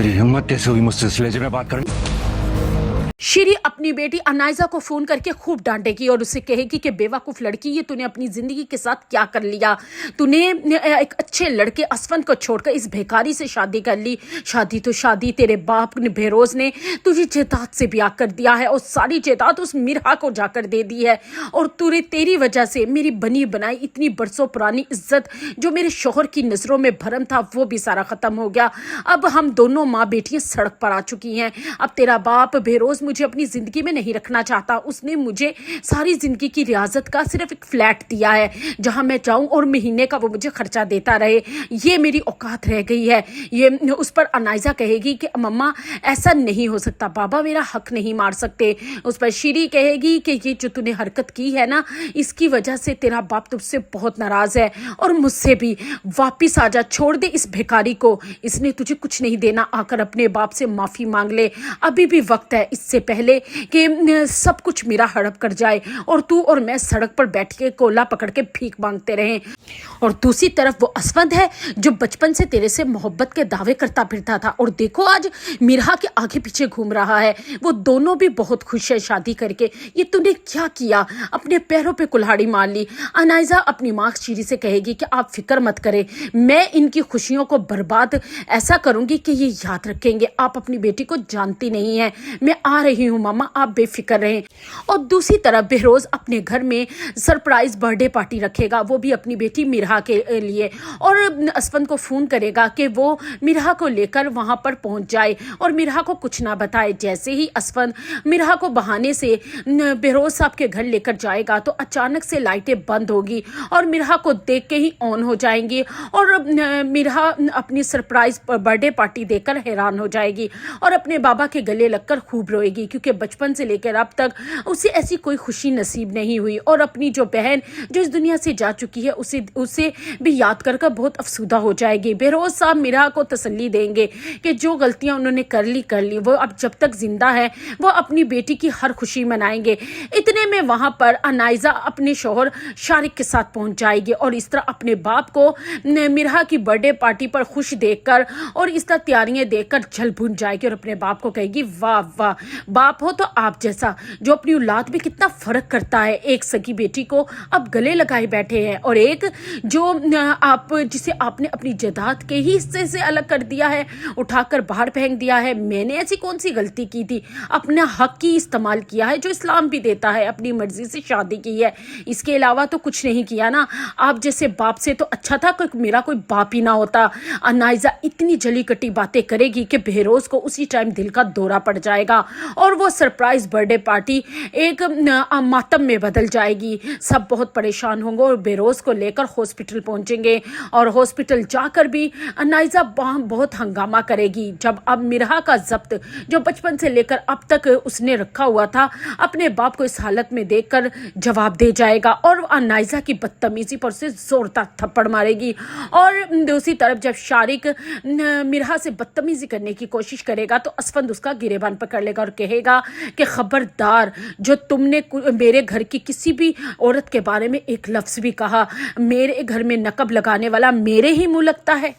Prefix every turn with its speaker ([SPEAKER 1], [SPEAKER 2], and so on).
[SPEAKER 1] तेरी हिम्मत कैसे हुई मुझसे इस लहजे में बात करनी।
[SPEAKER 2] श्री अपनी बेटी अनायजा को फोन करके खूब डांटेगी और उसे कहेगी कि बेवकूफ लड़की, ये तूने अपनी जिंदगी के साथ क्या कर लिया। तूने एक अच्छे लड़के असफन को छोड़कर इस भिखारी से शादी कर ली। शादी तो शादी, तेरे बाप ने बेरोज ने तुझे जायदाद से ब्याह कर दिया है और सारी जायदाद उस मिरहा को जाकर दे दी है। और तेरी वजह से मेरी बनी बनाई इतनी बरसों पुरानी इज्जत जो मेरे शोहर की नजरों में भरम था वो भी सारा खत्म हो गया। अब हम दोनों माँ बेटियां सड़क पर आ चुकी हैं। अब तेरा बाप बेरोज मुझे अपनी जिंदगी में नहीं रखना चाहता। उसने मुझे सारी जिंदगी की रियाजत का सिर्फ एक फ्लैट दिया है जहां मैं जाऊं और महीने का वो मुझे खर्चा देता रहे। ये मेरी औकात रह गई है। ये उस पर अनायजा कहेगी कि मम्मा ऐसा नहीं हो सकता, बाबा मेरा हक नहीं मार सकते। उस पर शीरी कहेगी कि ये जो तूने हरकत की है ना, इसकी वजह से तेरा बाप तुझसे बहुत नाराज है और मुझसे भी। वापिस आ जा, छोड़ दे इस भिखारी को, इसने तुझे कुछ नहीं देना। आकर अपने बाप से माफी मांग ले, अभी भी वक्त है, इससे पहले कि सब कुछ मेरा हड़प कर जाए और तू और मैं सड़क पर बैठ के कोला पकड़ के भीख मांगते रहें। और दूसरी तरफ वो असफंद है जो बचपन से तेरे से मोहब्बत के दावे करता फिरता था और देखो आज मिरहा के आगे पीछे घूम रहा है। वो दोनों भी बहुत खुश है शादी करके। ये तूने क्या किया, अपने पैरों पे कुल्हाड़ी मार ली। अनायजा अपनी माँ शीरी से कहेगी कि आप फिक्र मत करें, मैं इनकी खुशियों को बर्बाद ऐसा करूंगी कि ये याद रखेंगे। आप अपनी बेटी को जानती नहीं है, मैं आ रही हूँ मामा, आप बेफिक्र रहें। और दूसरी तरफ बेरोज अपने घर में सरप्राइज बर्थडे पार्टी रखेगा, वो भी अपनी बेटी मिरहा के लिए। और असफन को फोन करेगा कि वो मिरहा को लेकर वहां पर पहुंच जाए और मिरहा को कुछ ना बताए। जैसे ही असफन मिरहा को बहाने से बेरोज साहब के घर लेकर जाएगा तो अचानक से लाइटें बंद होगी और मिरहा को देख के ही ऑन हो जाएंगी और मिरहा अपनी सरप्राइज बर्थडे पार्टी देकर हैरान हो जाएगी और अपने बाबा के गले लगकर खूब रोएगी, क्योंकि बचपन से लेकर अब तक उसे ऐसी कोई खुशी नसीब नहीं हुई। और अपनी जो बहन जो इस दुनिया से जा चुकी है उसे भी याद कर बहुत अफसुदा हो जाएगी। बेरोज साहब मिरहा को तसल्ली देंगे कि जो गलतियां उन्होंने कर ली वो अब जब तक जिंदा है वो अपनी बेटी की हर खुशी मनाएंगे। इतने में वहां पर अनायजा अपने शोहर शारिक के साथ पहुंच जाएगी और इस तरह अपने बाप को मिरहा की बर्थडे पार्टी पर खुश देखकर और इस तरह तैयारियां देखकर जल भून जाएगी और अपने बाप को कहेगी वाह वाह, बाप हो तो आप जैसा जो अपनी औलाद में कितना फर्क करता है। एक सगी बेटी को अब गले लगाए बैठे हैं और एक जो आप जिसे आपने अपनी जायदाद के ही हिस्से से अलग कर दिया है, उठाकर बाहर फेंक दिया है। मैंने ऐसी कौन सी गलती की थी, अपना हक ही इस्तेमाल किया है जो इस्लाम भी देता है, अपनी मर्जी से शादी की है, इसके अलावा तो कुछ नहीं किया ना। आप जैसे बाप से तो अच्छा था कि मेरा कोई बाप ही ना होता। अनायजा इतनी जली कटी बातें करेगी कि बेरोज को उसी टाइम दिल का दौरा पड़ जाएगा और वो सरप्राइज बर्थडे पार्टी एक मातम में बदल जाएगी। सब बहुत परेशान होंगे और बेरोज को लेकर हॉस्पिटल पहुंचेंगे और हॉस्पिटल जाकर भी अनायजा बहुत हंगामा करेगी। जब अब मिरहा का जब्त जो बचपन से लेकर अब तक उसने रखा हुआ था अपने बाप को इस हालत में देखकर जवाब दे जाएगा और अनायजा की बदतमीजी पर उसे जोरदार थप्पड़ मारेगी। और दूसरी तरफ जब शारिक मिरहा से बदतमीजी करने की कोशिश करेगा तो असफंद उसका गिरेबान पकड़ लेगा और कहेगा कि खबरदार, जो तुमने मेरे घर की किसी भी औरत के बारे में एक लफ्ज भी कहा, मेरे घर में नकब लगाने वाला मेरे ही मुंह लगता है।